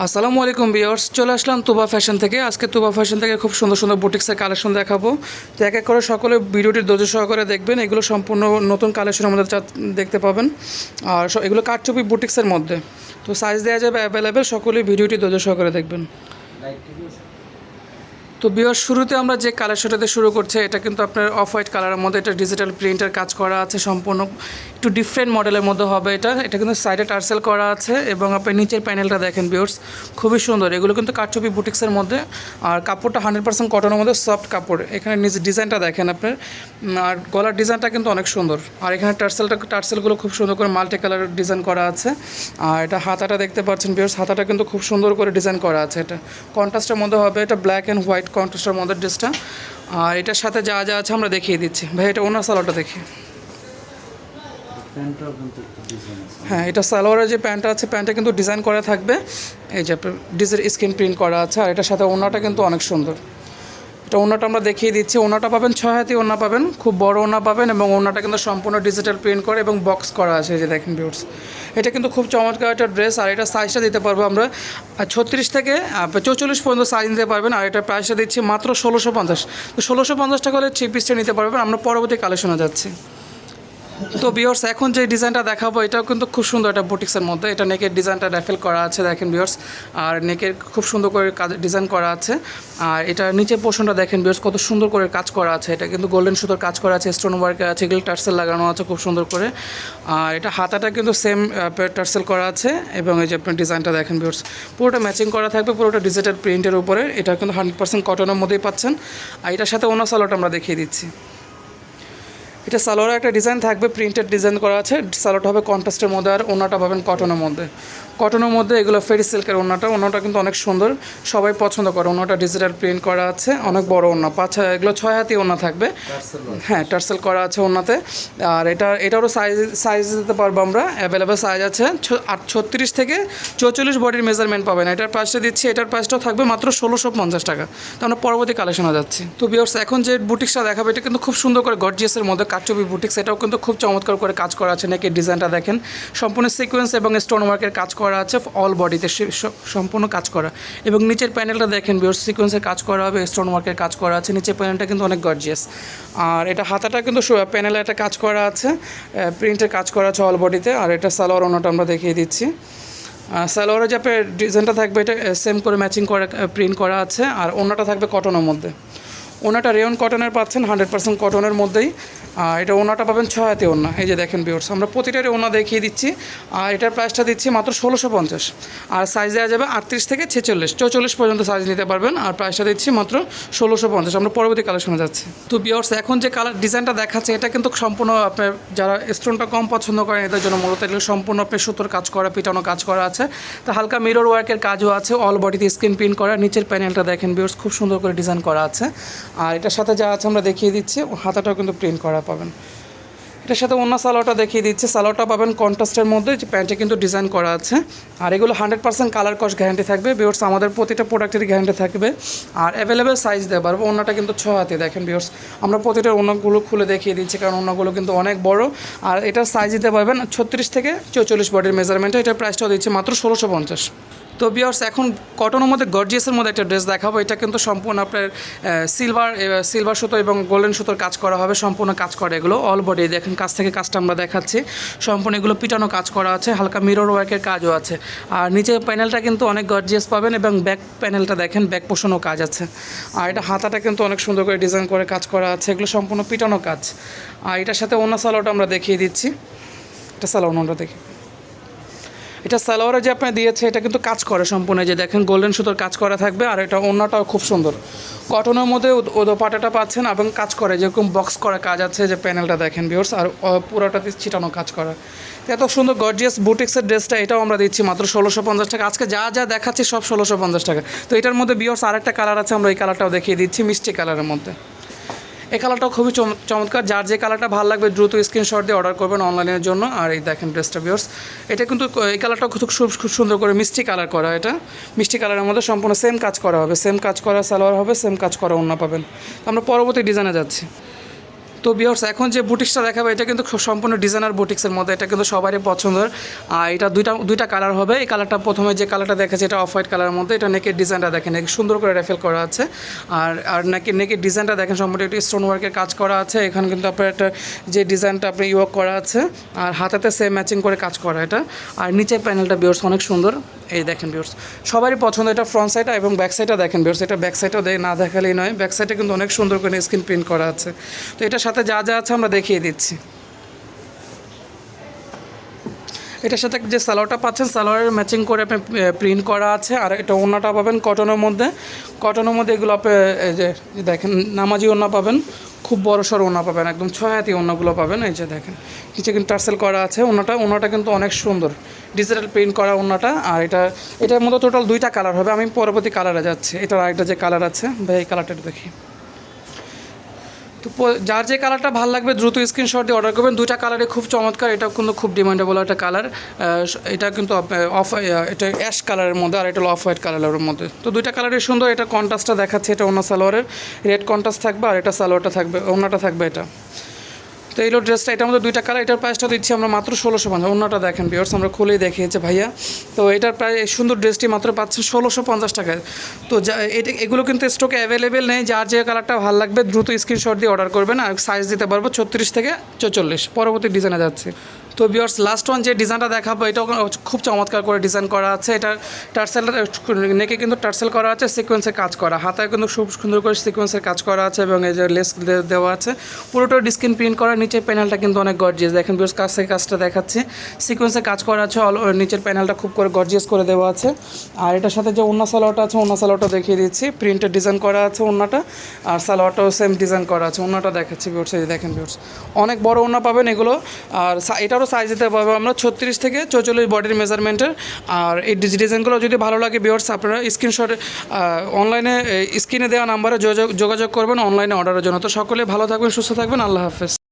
আসসালামু আলাইকুম ভিউয়ার্স, চলে আসলাম তুবা ফ্যাশন থেকে। আজকে তুবা ফ্যাশন থেকে খুব সুন্দর সুন্দর বুটিক্সের কালেকশন দেখাবো। তো এক এক করে সকলে ভিডিওটি ধৈর্য সহকারে দেখবেন। এগুলো সম্পূর্ণ নতুন কালেকশন আমাদের দেখতে পাবেন। আর এগুলো কারচুপি বুটিক্সের মধ্যে, তো সাইজ দেওয়া যাবে অ্যাভেলেবেল। সকলেই ভিডিওটি ধৈর্য সহকারে দেখবেন। তো ভিউয়ার্স, শুরুতে আমরা যে কালেকশনটাতে শুরু করছি, এটা কিন্তু আপনার অফ হোয়াইট কালারের মধ্যে, এটা ডিজিটাল প্রিন্টের কাজ করা আছে, সম্পূর্ণ একটু ডিফারেন্ট মডেলের মধ্যে হবে। এটা কিন্তু সাইডে টার্সেল করা আছে এবং আপনি নিচের প্যানেলটা দেখেন ভিউয়ার্স, খুবই সুন্দর। এগুলো কিন্তু কারচুপি বুটিক্সের মধ্যে, আর কাপড়টা 100% কটনের মধ্যে, সফট কাপড়। এখানে নিচে ডিজাইনটা দেখেন আপনার, আর গলার ডিজাইনটা কিন্তু অনেক সুন্দর। আর এখানে টার্সেলগুলো খুব সুন্দর করে মাল্টি কালার ডিজাইন করা আছে। আর এটা হাতাটা দেখতে পাচ্ছেন ভিউয়ার্স, হাতাটা কিন্তু খুব সুন্দর করে ডিজাইন করা আছে। এটা কন্ট্রাস্টের মধ্যে হবে, এটা ব্ল্যাক অ্যান্ড হোয়াইট কন্ট্রাস্টের মধ্যে ড্রেসটা। আর এটার সাথে যা যা আছে আমরা দেখিয়ে দিচ্ছি। ভাই, এটা ওনার সালোয়ারটা দেখি। হ্যাঁ, এটা সালোয়ারের যে প্যান্টটা আছে, প্যান্টটা কিন্তু ডিজাইন করা থাকবে। এই যে আপনার ডিজাইন স্ক্রিন প্রিন্ট করা আছে। আর এটার সাথে ওনাটা কিন্তু অনেক সুন্দর। এটা ওনাটা আমরা দেখিয়ে দিচ্ছি। ওনাটা পাবেন 6 হাতি ওনা পাবেন, খুব বড় ওনা পাবেন, এবং ওনাটা কিন্তু সম্পূর্ণ ডিজিটাল প্রিন্ট করে এবং বক্স করা আছে। এই যে দেখেন ভিউয়ার্স, এটা কিন্তু খুব চমৎকার একটা ড্রেস। আর এটা সাইজটা দিতে পারবো আমরা 36 থেকে 44 পর্যন্ত সাইজ নিতে পারবেন। আর এটা প্রাইসটা দিচ্ছি মাত্র 1650। তো 1650 টাকা হলে 3 পিসটা নিতে পারবেন। আমরা পরবর্তী কালেকশনে যাচ্ছি। তো ভিউয়ার্স, এখন যে ডিজাইনটা দেখাবো, এটাও কিন্তু খুব সুন্দর। এটা বুটিক্সের মধ্যে, এটা নেকের ডিজাইনটা র্যাফেল করা আছে দেখেন ভিউয়ার্স। আর নেকের খুব সুন্দর করে কাজ ডিজাইন করা আছে। আর এটা নিচের পোর্শনটা দেখেন ভিউয়ার্স, কত সুন্দর করে কাজ করা আছে। এটা কিন্তু গোল্ডেন সুতোর কাজ করা আছে, স্টোন ওয়ার্কের আছে, এগুলো টার্সেল লাগানো আছে খুব সুন্দর করে। আর এটা হাতাটা কিন্তু সেম টার্সেল করা আছে। এবং এই যে আপনার ডিজাইনটা দেখেন ভিউয়ার্স, পুরোটা ম্যাচিং করা থাকবে, পুরোটা ডিজিটাল প্রিন্টের উপরে। এটা কিন্তু 100% কটনের মধ্যেই পাচ্ছেন। আর এটার সাথে ওনার সালোয়ারটা আমরা দেখিয়ে দিচ্ছি। এটা সালোয়ারে একটা ডিজাইন থাকবে, প্রিন্টেড ডিজাইন করা আছে। সালোয়ারটা হবে কন্ট্রাস্টের মধ্যে, আর ওনাটা পাবেন কটনের মধ্যে। কটনের মধ্যে এগুলো ফেরি সিল্কের ওনাটা কিন্তু অনেক সুন্দর, সবাই পছন্দ করে। ওনাটা ডিজিটাল প্রিন্ট করা আছে, অনেক বড় ওনা, এগুলো 6 হাতি ওনা থাকবে। হ্যাঁ, টার্সেল করা আছে ওনাতে। আর এটারও সাইজ দিতে পারবো আমরা, অ্যাভেলেবেল সাইজ আছে। 36 থেকে 44 বডির মেজারমেন্ট পাবেন। এটার প্রাইসটা দিচ্ছি, এটার প্রাইসটাও থাকবে মাত্র 1650 টাকা। তো আমরা পরবর্তী কালেকশনে যাচ্ছি। তো ভিউয়ার্স, এখন যে বুটিক্সটা দেখাবো, এটা কিন্তু খুব সুন্দর করে গর্জিয়াসের মধ্যে কারচুপি বুটিক্স। এটাও কিন্তু খুব চমৎকার করে কাজ করা আছে। নেকের ডিজাইনটা দেখেন, সম্পূর্ণ সিকোয়েন্স এবং স্টোন ওয়ার্কের কাজ করা আছে, অল বডিতে সম্পূর্ণ কাজ করা। এবং নিচের প্যানেলটা দেখেন ভিউয়ার্স, সিকোয়েন্সের কাজ করা হবে, স্টোন ওয়ার্কের কাজ করা আছে। নিচের প্যানেলটা কিন্তু অনেক গর্জিয়াস। আর এটা হাতাটা কিন্তু প্যানেলে একটা কাজ করা আছে, প্রিন্টের কাজ করা আছে অল বডিতে। আর এটা সালোয়ার ওনাটা আমরা দেখিয়ে দিচ্ছি। সালোয়ারের যে আপনার ডিজাইনটা থাকবে, এটা সেম করে ম্যাচিং করে প্রিন্ট করা আছে। আর ওনাটা থাকবে কটনের মধ্যে। ওনাটা রেয়ন কটনের পাচ্ছেন, 100% কটনের মধ্যেই। আর এটা ওনাটা পাবেন 6 হাতে ওনা। এই যে দেখেন ভিউয়ার্স, আমরা প্রতিটারই ওনা দেখিয়ে দিচ্ছি। আর এটার প্রাইসটা দিচ্ছি মাত্র 1650। আর সাইজ দেওয়া যাবে 38 থেকে 46 পর্যন্ত সাইজ নিতে পারবেন। আর প্রাইসটা দিচ্ছি মাত্র 1650। আমরা পরবর্তী কালেকশনে যাচ্ছি। তো ভিউয়ার্স, এখন যে কালার ডিজাইনটা দেখাচ্ছে, এটা কিন্তু সম্পূর্ণ আপনার যারা স্টোনটা কম পছন্দ করেন, এদের জন্য মূলত এগুলো সম্পূর্ণ আপনার সুতোর কাজ করা, পিটানো কাজ করা আছে। তো হালকা মিরর ওয়ার্কের কাজও আছে, অল বডিতে স্ক্রিন প্রিন্ট করা। নিচের প্যানেলটা দেখেন ভিউয়ার্স, খুব সুন্দর করে ডিজাইন করা আছে। আর এটার সাথে যা আছে আমরা দেখিয়ে দিচ্ছি, হাতাটাও কিন্তু প্রিন্ট করা পাবেন। এটার সাথে অন্য সালোয়ারটা দেখিয়ে দিচ্ছি। সালোয়ারটা পাবেন কন্ট্রাস্টের মধ্যে, যে প্যান্টে কিন্তু ডিজাইন করা আছে। আর এগুলো 100% কালার কস্ট গ্যারান্টি থাকবে ভিউয়ার্স, আমাদের প্রতিটা প্রোডাক্টের গ্যারান্টি থাকবে। আর অ্যাভেলেবেল সাইজ দিতে পারবো। ওনাটা কিন্তু 6 হাতে দেখেন ভিউয়ার্স, আমরা প্রতিটার ওনাগুলো খুলে দেখিয়ে দিচ্ছি, কারণ ওনাগুলো কিন্তু অনেক বড়। আর এটার সাইজ দিতে পারবেন 36 থেকে 44 বডির মেজারমেন্টে। এটার প্রাইসটাও দিচ্ছি মাত্র 1650। তো ভিউয়ার্স, এখন কটনের মধ্যে গর্জিয়াসের মধ্যে একটা ড্রেস দেখাবো। এটা কিন্তু সম্পূর্ণ আপনার সিলভার সুতো এবং গোল্ডেন সুতোর কাজ করা হবে, সম্পূর্ণ কাজ করে এগুলো অল বডি। দেখেন কাছ থেকে কাজটা আমরা দেখাচ্ছি, সম্পূর্ণ এগুলো পিটানো কাজ করা আছে, হালকা মিরর ওয়ার্কের কাজও আছে। আর নিচের প্যানেলটা কিন্তু অনেক গর্জিয়াস পাবেন, এবং ব্যাক প্যানেলটা দেখেন, ব্যাক পোষণও কাজ আছে। আর এটা হাতাটা কিন্তু অনেক সুন্দর করে ডিজাইন করে কাজ করা আছে, এগুলো সম্পূর্ণ পিটানো কাজ। আর এটার সাথে অন্য সালোয়ারটা আমরা দেখিয়ে দিচ্ছি। এটা সালোয়ারটা দেখি। এটা সালোয়ারে যে আপনি দিয়েছে, এটা কিন্তু কাজ করে সম্পূর্ণ, যে দেখেন গোল্ডেন সুতোর কাজ করা থাকবে। আর এটা ওড়নাটাও খুব সুন্দর, কটনের মধ্যে দোপাট্টাটা পাচ্ছেন, এবং কাজ করে যেরকম বক্স করা কাজ আছে, যে প্যানেলটা দেখেন ভিউয়ার্স। আর পুরোটাতে ছিটানো কাজ করা, এত সুন্দর গর্জিয়াস বুটিক্সের ড্রেসটা, এটাও আমরা দিচ্ছি মাত্র 1650 টাকা। আজকে যা যা দেখাচ্ছি সব 1650 টাকা। তো এটার মধ্যে ভিউয়ার্স আরেকটা কালার আছে, আমরা এই কালারটাও দেখিয়ে দিচ্ছি, মিষ্টি কালারের মধ্যে। এই কালারটাও খুবই চমৎকার। যার যে কালারটা ভালো লাগবে দ্রুত স্ক্রিনশট দিয়ে অর্ডার করবেন অনলাইনের জন্য। আর এই দেখেন ড্রেসটা ভিউয়ার্স, এটা কিন্তু এই কালারটা খুব সুন্দর করে মিষ্টি কালার করা। এটা মিষ্টি কালারের মধ্যে সম্পূর্ণ সেম কাজ করা হবে, সেম কাজ করা সালোয়ার হবে, সেম কাজ করা ওড়না পাবেন। আমরা পরবর্তী ডিজাইনে যাচ্ছি। তো তো ভিউয়ার্স এখন যে বুটিক্সটা দেখাবো এটা কিন্তু খুব সম্পূর্ণ ডিজাইনার বুটিক্সের মধ্যে, এটা কিন্তু সবারই পছন্দের। আর এটা দুইটা কালার হবে। এই কালারটা প্রথমে যে কালারটা দেখেছে এটা অফ হোয়াইট কালারের মধ্যে, এটা নেকের ডিজাইনটা দেখেন সুন্দর করে রেফেল করা আছে। আর নেকের ডিজাইনটা দেখেন সম্পূর্ণ একটি স্টোন ওয়ার্কের কাজ করা আছে। এখানে কিন্তু আপনার একটা যে ডিজাইনটা আপনি ইউক করা আছে আর হাতাতে সেম ম্যাচিং করে কাজ করা এটা। আর নিচের প্যানেলটা ভিউয়ার্স অনেক সুন্দর, এই দেখেন ভিউয়ার্স সবারই পছন্দ। এটা ফ্রন্ট সাইডটা এবং ব্যাক সাইডটা দেখেন ভিউয়ার্স, এটা ব্যাক সাইডটাও না দেখালেই নয়, ব্যাক সাইডে কিন্তু অনেক সুন্দর করে স্ক্রিন প্রিন্ট করা আছে। তো এটার সাথে যা যা আছে আমরা দেখিয়ে দিচ্ছি। এটার সাথে যে সালোয়ারটা পাচ্ছেন সালোয়ারের ম্যাচিং করে আপনি প্রিন্ট করা আছে। আর এটা ওড়নাটা পাবেন কটনের মধ্যে, এগুলো আপনি এই যে দেখেন নামাজি ওড়না পাবেন, খুব বড় সড়ো ওড়না পাবেন, একদম 6 হাতি ওড়নাগুলো পাবেন। এই যে দেখেন নিচে কিন্তু টার্সেল করা আছে। ওড়নাটা কিন্তু অনেক সুন্দর ডিজিটাল প্রিন্ট করা ওড়নাটা। আর এটার মধ্যে টোটাল 2টা কালার হবে। আমি পরবর্তী কালারে যাচ্ছি। এটার আরেকটা যে কালার আছে ভাই, এই কালারটা দেখি। তো যার যে কালারটা ভালো লাগবে দ্রুত স্ক্রিনশট দিয়ে অর্ডার করবেন। 2টা কালারে খুব চমৎকার, এটা কিন্তু খুব ডিমান্ডেবল একটা কালার। এটা কিন্তু এটা অ্যাশ কালারের মধ্যে আর এটা হলো অফ হোয়াইট কালারের মধ্যে। তো 2টা কালারই সুন্দর। এটা কন্ট্রাস্টটা দেখাচ্ছে, এটা ওড়না সালোয়ারের রেড কন্ট্রাস্ট থাকবে আর এটা সালোয়ারটা থাকবে, ওড়নাটা থাকবে এটা। তো এইগুলো ড্রেসটা এটার মধ্যে 2টা কালার। এটার প্রাইসটা দিচ্ছি আমরা মাত্র 1650। ওড়নাটা দেখেন ভিউয়ার্স, আমরা খুলেই দেখিয়েছে ভাইয়া। তো এটার প্রায় এই সুন্দর ড্রেসটি মাত্র পাচ্ছেন 1650 টাকায়। তো এগুলো কিন্তু স্টকে অ্যাভেলেবেল নেই। যার যে কালারটা ভালো লাগবে দ্রুত স্ক্রিনশট দিয়ে অর্ডার করবেন। আর সাইজ দিতে পারবো 36 থেকে 44। পরবর্তী ডিজাইনে যাচ্ছে। তো ভিউয়ার্স লাস্ট ওয়ান যে ডিজাইনটা দেখাবো এটাও খুব চমৎকার করে ডিজাইন করা আছে। এটা টার্সেলটা নেকে কিন্তু টার্সেল করা আছে, সিকোয়েন্সের কাজ করা, হাতায় কিন্তু খুব সুন্দর করে সিকোয়েন্সের কাজ করা আছে এবং এই যে লেস দেওয়া আছে, পুরোটা স্ক্রিন প্রিন্ট করা। নিচের প্যানেলটা কিন্তু অনেক গর্জিয়াস, দেখেন ভিউয়ার্স কাছ থেকে কাজটা দেখাচ্ছি, সিকোয়েন্সের কাজ করা আছে। নিচের প্যানেলটা খুব করে গর্জিয়াস করে দেওয়া আছে। আর এটার সাথে যে ওড়না সালোয়ারটা আছে, ওড়না সালোয়ারটা দেখিয়ে দিচ্ছি, প্রিন্টের ডিজাইন করা আছে ওড়নাটা। আর সালোয়ারটাও সেম ডিজাইন করা আছে। ওড়নাটা দেখাচ্ছি ভিউয়ার্স, এই দেখেন ভিউয়ার্স অনেক বড় ওড়না পাবেন এগুলো। আর এটারও সাইজ দিতে পারবো আমরা 36 থেকে 44 বডির মেজারমেন্টের। আর এই ডিজাইনগুলো যদি ভালো লাগে ভিউয়ার্স আপনারা স্ক্রিনশট অনলাইনে স্ক্রিনে দেওয়া নাম্বারে যোগাযোগ করবেন অনলাইনে অর্ডারের জন্য। তো সকলে ভালো থাকবেন, সুস্থ থাকবেন, আল্লাহ হাফেজ।